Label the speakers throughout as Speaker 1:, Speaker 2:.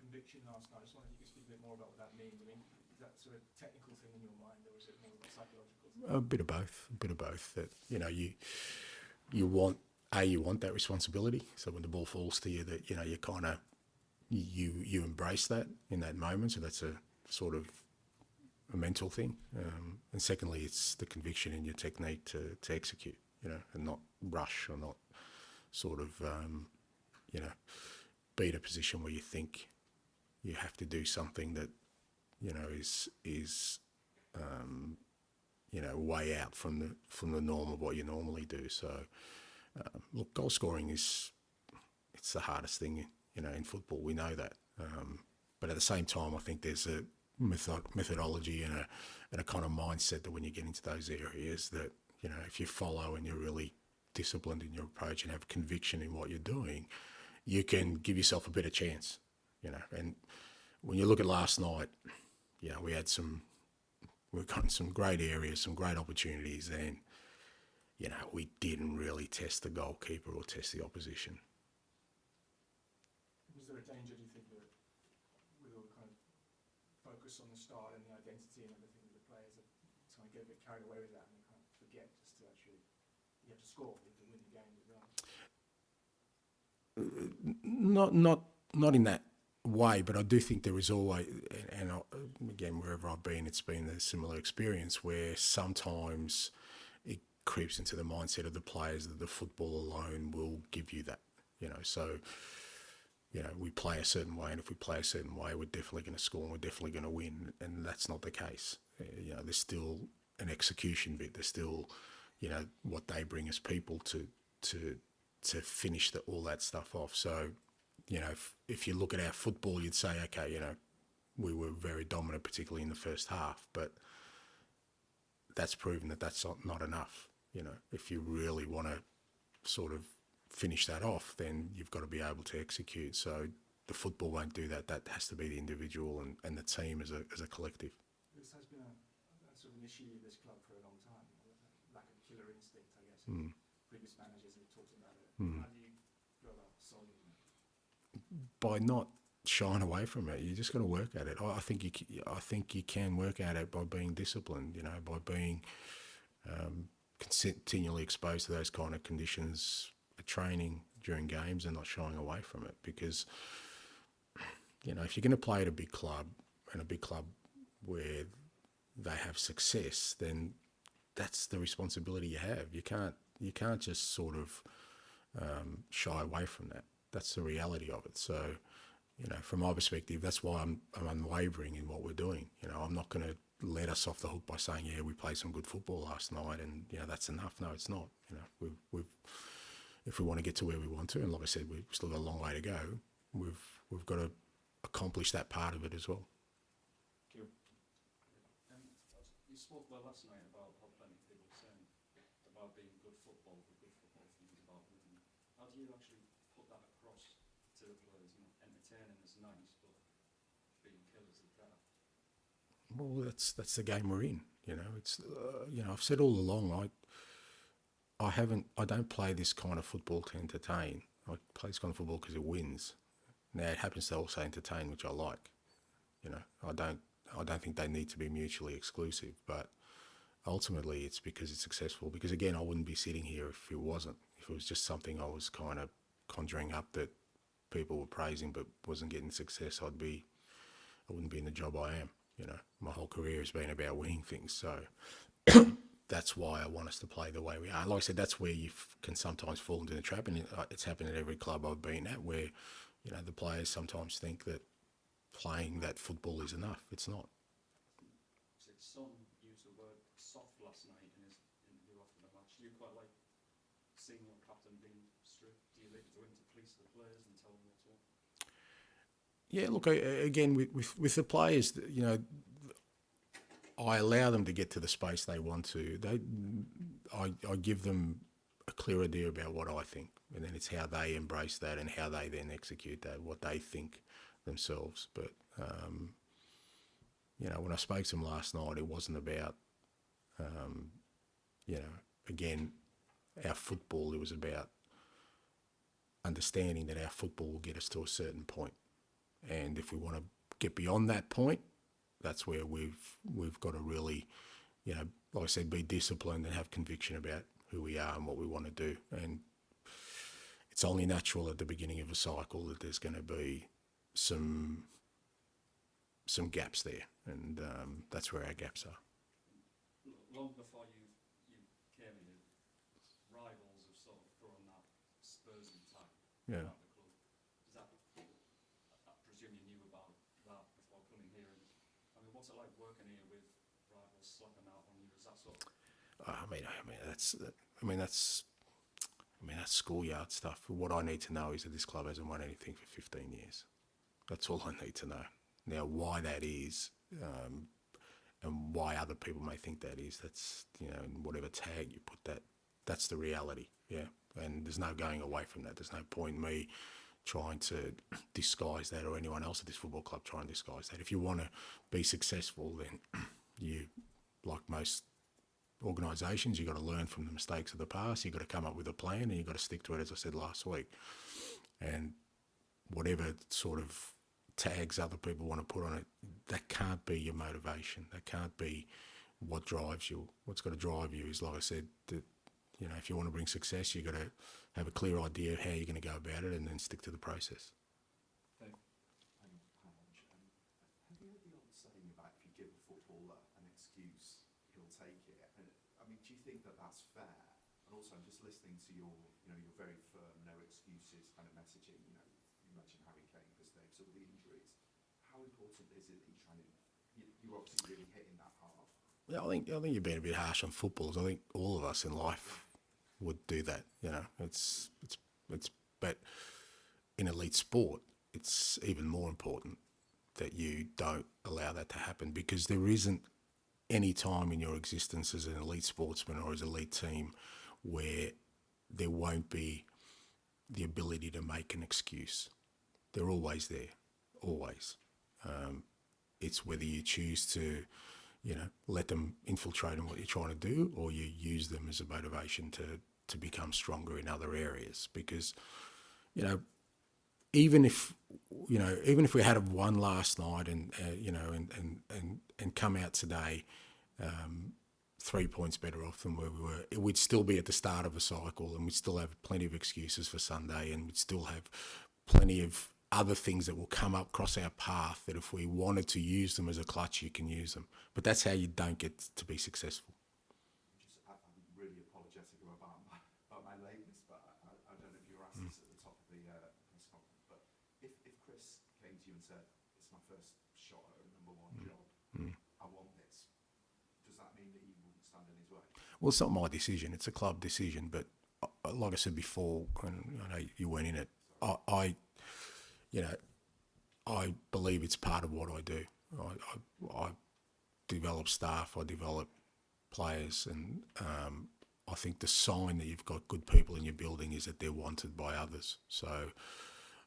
Speaker 1: conviction last night. I just wondered if you could speak a bit more about what that means. I mean, is that sort of technical thing in your mind, or is it more of a psychological thing?
Speaker 2: A bit of both. A bit of both. That you want that responsibility. So when the ball falls to you, that you kind of you embrace that in that moment. So that's a sort of a mental thing. And secondly, it's the conviction in your technique to execute. And not rush or not sort of be in a position where you think you have to do something that is way out from the norm of what you normally do. So look, goal scoring it's the hardest thing in football. We know that, but at the same time, I think there's a methodology and a kind of mindset that when you get into those areas that if you follow and you're really disciplined in your approach and have conviction in what you're doing, you can give yourself a better chance. And when you look at last night, we've got some great areas, some great opportunities, and we didn't really test the goalkeeper or test the opposition.
Speaker 1: Was there a danger, do you think, that with all the kind of focus on the start and the identity and everything with the players, that kind of get a bit carried away with that and they kind of forget just to actually, you have to score, you have to win the game as well?
Speaker 2: Not in that way, but I do think there is always, and again, wherever I've been, it's been a similar experience where sometimes it creeps into the mindset of the players that the football alone will give you that. So we play a certain way, and if we play a certain way, we're definitely going to score and we're definitely going to win, and that's not the case. There's still an execution bit. There's still, what they bring as people to finish all that stuff off. So, if you look at our football, you'd say, okay, we were very dominant, particularly in the first half, but that's proven that that's not enough. If you really want to sort of finish that off, then you've got to be able to execute. So the football won't do that. That has to be the individual and the team as a collective.
Speaker 1: This has been a sort of an issue with this club for a long time, lack of killer instinct, I guess. Previous managers have talked about it. How do you go about solving that?
Speaker 2: By not shying away from it. You just got to work at it. I think you can work at it by being disciplined. By being continually exposed to those kind of conditions, training during games, and not shying away from it. Because if you're going to play at a big club, and a big club where they have success, then that's the responsibility you have. You can't just sort of shy away from that. That's the reality of it. So, from my perspective, that's why I'm unwavering in what we're doing. I'm not going to let us off the hook by saying, yeah, we played some good football last night and, that's enough. No, it's not. If we want to get to where we want to, and like I said, we've still got a long way to go, we've got to accomplish that part of it as well.
Speaker 1: You spoke well last night about how plenty of people were saying about being good football things, about winning. How do you actually put that across to the players? Entertaining is nice, but being killers is better.
Speaker 2: Well, that's the game we're in. It's I've said all along, I don't play this kind of football to entertain. I play this kind of football because it wins. Now it happens to also entertain, which I like. I don't think they need to be mutually exclusive, but ultimately it's because it's successful. Because again, I wouldn't be sitting here if it wasn't. If it was just something I was kind of conjuring up that people were praising but wasn't getting success, I wouldn't be in the job I am. My whole career has been about winning things. So that's why I want us to play the way we are. Like I said, that's where you can sometimes fall into the trap, and it's happened at every club I've been at, where the players sometimes think that playing that football is enough. It's not.
Speaker 1: Son used the word soft last night in his interview after the match. Do you quite like seeing your captain being strict? Do you leave it to him to police the players and tell them what's what?
Speaker 2: Yeah, look, again, with the players, I allow them to get to the space they want to. I give them a clear idea about what I think, and then it's how they embrace that and how they then execute that, what they think themselves. But when I spoke to them last night, it wasn't about again, our football. It was about understanding that our football will get us to a certain point, And if we want to get beyond that point, that's where we've got to really, like I said, be disciplined and have conviction about who we are and what we want to do. And it's only natural at the beginning of a cycle that there's going to be some gaps there, and that's where our gaps are.
Speaker 1: Long before you came here, rivals have sort of thrown that Spurs tag
Speaker 2: Yeah.
Speaker 1: around the club. Does that, I presume you knew about that before coming here? And I mean, what's it like working here with rivals slapping that on you? Is that sort of?
Speaker 2: That's schoolyard stuff. What I need to know is that this club hasn't won anything for 15 years. That's all I need to know. Now, why that is, and why other people may think that is, that's, whatever tag you put that, that's the reality, yeah. And there's no going away from that. There's no point in me trying to disguise that, or anyone else at this football club trying to disguise that. If you want to be successful, then you, like most organisations, you've got to learn from the mistakes of the past. You've got to come up with a plan, and you've got to stick to it, as I said last week. And whatever sort of tags other people want to put on it, that can't be your motivation. That can't be what drives you. What's got to drive you is, like I said, that, if you want to bring success, you've got to have a clear idea of how you're going to go about it, and then stick to the process.
Speaker 3: Have you heard the old saying about if you give a footballer an excuse, he'll take it? And I mean, do you think that that's fair? And also, I'm just listening to your very firm, no excuses kind of messaging. You mentioned Harry Kane because they've sort of the injuries. How important is it that you're obviously really hitting that hard?
Speaker 2: Yeah, I think you're being a bit harsh on footballers. I think all of us in life would do that. It's but in elite sport, it's even more important that you don't allow that to happen, because there isn't any time in your existence as an elite sportsman or as an elite team where there won't be the ability to make an excuse. They're always there, always. It's whether you choose to, let them infiltrate in what you're trying to do, or you use them as a motivation to become stronger in other areas. Because, even if we had one last night and come out today 3 points better off than where we were, we'd still be at the start of a cycle, and we'd still have plenty of excuses for Sunday, and we'd still have plenty of other things that will come up across our path that if we wanted to use them as a clutch, you can use them. But that's how you don't get to be successful.
Speaker 3: I'm really apologetic about my lateness, but I don't know if you were asked this at the top of the press conference, but if Chris came to you and said, it's my first shot at a number one job, I want this, does that mean that you wouldn't stand in his way?
Speaker 2: Well, it's not my decision, it's a club decision, but like I said before, and I know you weren't in it, I believe it's part of what I do. I develop staff, I develop players, and I think the sign that you've got good people in your building is that they're wanted by others. So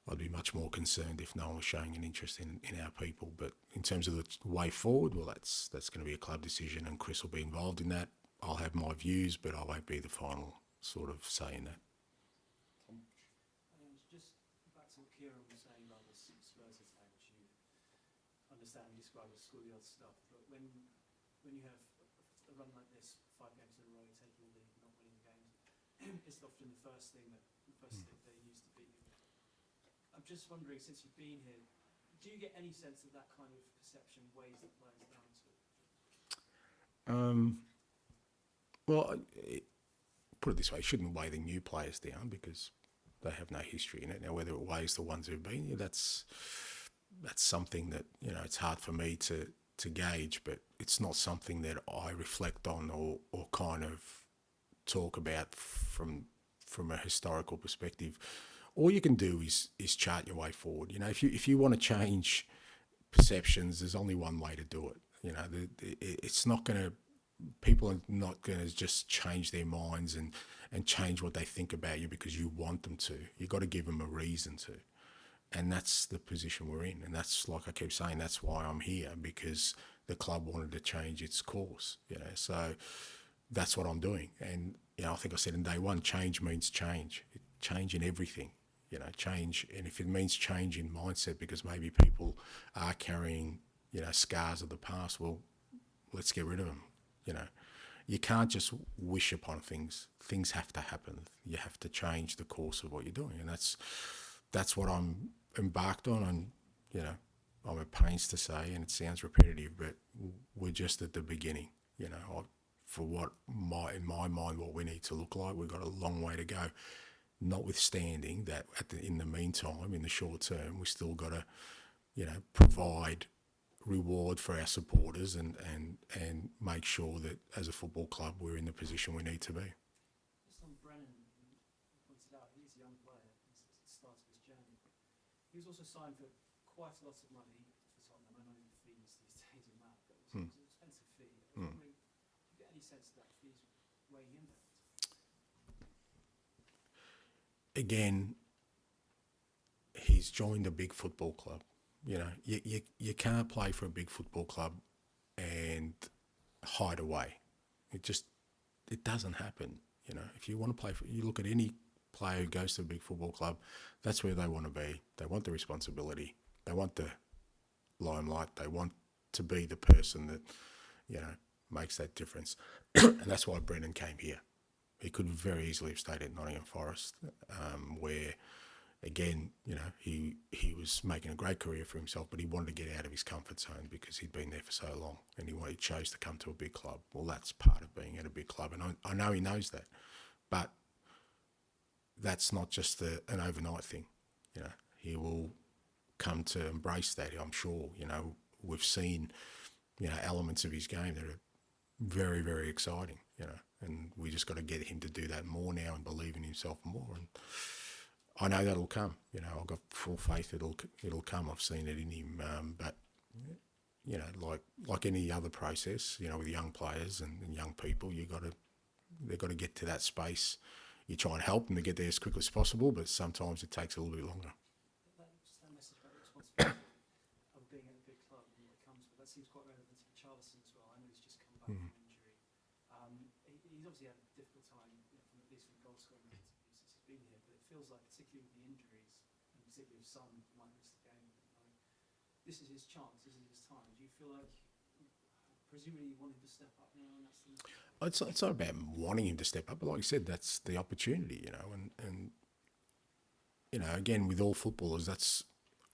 Speaker 2: I'd be much more concerned if no one was showing an interest in our people. But in terms of the way forward, well, that's going to be a club decision, and Chris will be involved in that. I'll have my views, but I won't be the final sort of say in that.
Speaker 4: Just back to what Kieran was saying about the Spurs attack, which you understand and describe as schoolyard stuff, but when you have a run like this, 5 games in a row, taking the lead, not winning games, it's often the first thing they use to beat you. I'm just wondering, since you've been here, do you get any sense that that kind of perception weighs the players down to it?
Speaker 2: Put it this way, it shouldn't weigh the new players down because they have no history in it. Now, whether it weighs the ones who've been here, that's something that, it's hard for me to gauge, but it's not something that I reflect on or kind of talk about from a historical perspective. All you can do is chart your way forward. If you want to change perceptions, there's only one way to do it. It's not going to. People are not going to just change their minds and change what they think about you because you want them to. You've got to give them a reason to. And that's the position we're in. And that's, like I keep saying, that's why I'm here, because the club wanted to change its course. So that's what I'm doing. And, I think I said in day one, change means change. Change in everything. change. And if it means change in mindset because maybe people are carrying, scars of the past, well, let's get rid of them. You can't just wish upon things. Things have to happen. You have to change the course of what you're doing. And that's what I'm embarked on. And, I'm at pains to say, and it sounds repetitive, but we're just at the beginning. For in my mind, what we need to look like, we've got a long way to go. Notwithstanding that, in the meantime, in the short term, we still got to, provide reward for our supporters and make sure that as a football club we're in the position we need to be.
Speaker 4: Just on Brennan, you pointed out he's a young player. He's at the start of his journey. He was also signed for quite a lot of money for Tottenham. I know the fees these days are mad, but it was an expensive fee. I was wondering, do you get any sense that fees weighing in there?
Speaker 2: Again, he's joined a big football club. You can't play for a big football club and hide away. It doesn't happen. If you want to play you look at any player who goes to a big football club, that's where they want to be. They want the responsibility. They want the limelight. They want to be the person that, makes that difference. And that's why Brendan came here. He could very easily have stayed at Nottingham Forest, where, again, he was making a great career for himself, but he wanted to get out of his comfort zone because he'd been there for so long, and he chose to come to a big club. Well, that's part of being at a big club, and I know he knows that, but that's not just an overnight thing. He will come to embrace that, I'm sure. We've seen, elements of his game that are very, very exciting, and we just got to get him to do that more now and believe in himself more. And I know that'll come. I've got full faith it'll come. I've seen it in him. But like any other process, with young players and young people, they've got to get to that space. You try and help them to get there as quickly as possible, but sometimes it takes a little bit longer.
Speaker 4: Just that message about the responsibility of being at a big club and what it comes with, that seems quite relevant to Charleston as well. I know he's just come back from injury. He's obviously had a difficult time, from at least from goal scoring since he's been here, but it feels like, particularly with the injuries, and particularly with Son, might miss the game, this is his chance, this is his time. Do you feel like, presumably you want him to step up now, and that's the...
Speaker 2: It's not about wanting him to step up, but like you said, that's the opportunity, and again, with all footballers, that's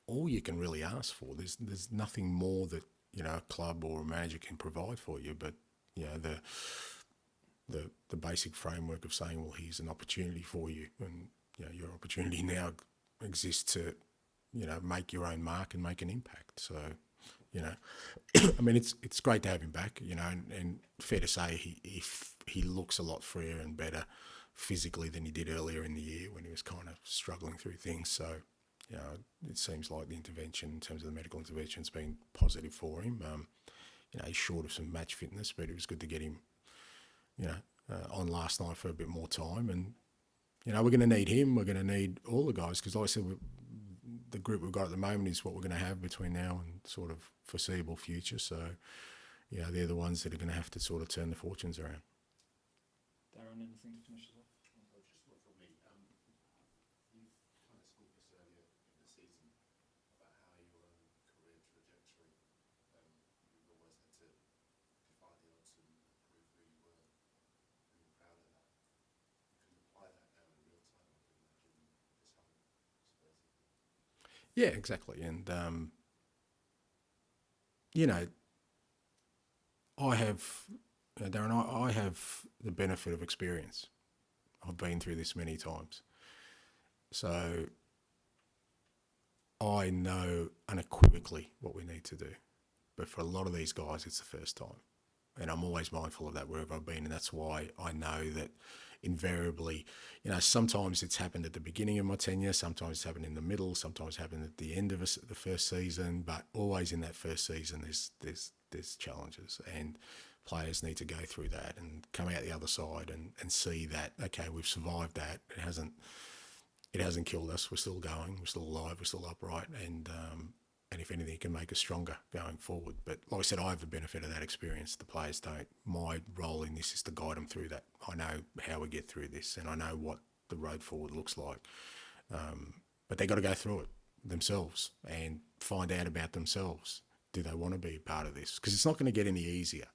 Speaker 2: all you can really ask for. There's nothing more that, a club or a manager can provide for you, but, the basic framework of saying, well, here's an opportunity for you, and, your opportunity now exists to, make your own mark and make an impact. So, I mean, it's great to have him back, and fair to say he looks a lot freer and better physically than he did earlier in the year when he was kind of struggling through things. So, it seems like the intervention, in terms of the medical intervention, has been positive for him. He's short of some match fitness, but it was good to get him, on last night for a bit more time. And, we're going to need him. We're going to need all the guys because, like I said, the group we've got at the moment is what we're going to have between now and sort of foreseeable future. So, they're the ones that are going to have to sort of turn the fortunes around.
Speaker 1: Darren, anything to finish us off?
Speaker 3: Just one from me. You kind of spoke this earlier in the season about how your own career trajectory, you've always had to defy the odds and prove who you were, and you're proud of that. You can apply that now in real time, I can imagine, this whole Spurs thing.
Speaker 2: Yeah, exactly. And, I have, Darren, I have the benefit of experience. I've been through this many times. So I know unequivocally what we need to do. But for a lot of these guys, it's the first time. And I'm always mindful of that wherever I've been. And that's why I know that invariably, sometimes it's happened at the beginning of my tenure, sometimes it's happened in the middle, sometimes it's happened at the end of the first season, but always in that first season there's challenges, and players need to go through that and come out the other side and see that, okay, we've survived that. It hasn't killed us. We're still going. We're still alive. We're still upright. And if anything, it can make us stronger going forward. But like I said, I have the benefit of that experience. The players don't. My role in this is to guide them through that. I know how we get through this, and I know what the road forward looks like. but they got to go through it themselves and find out about themselves. Do they want to be part of this? Because it's not going to get any easier.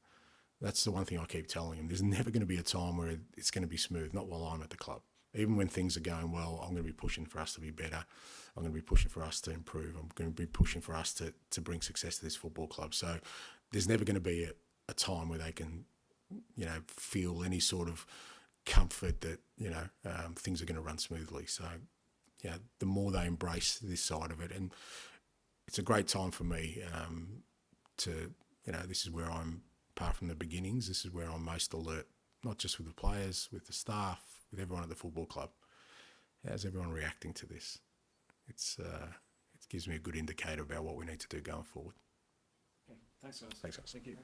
Speaker 2: That's the one thing I keep telling them. There's never going to be a time where it's going to be smooth, not while I'm at the club. Even when things are going well, I'm going to be pushing for us to be better. I'm going to be pushing for us to improve. I'm going to be pushing for us to bring success to this football club. So there's never going to be a time where they can, feel any sort of comfort that, things are going to run smoothly. So, the more they embrace this side of it, and it's a great time for me this is where I'm, apart from the beginnings, this is where I'm most alert, not just with the players, with the staff, with everyone at the football club. How's everyone reacting to this? It gives me a good indicator about what we need to do going forward.
Speaker 1: Okay, thanks, guys.
Speaker 2: Thanks, guys.
Speaker 1: Thank you.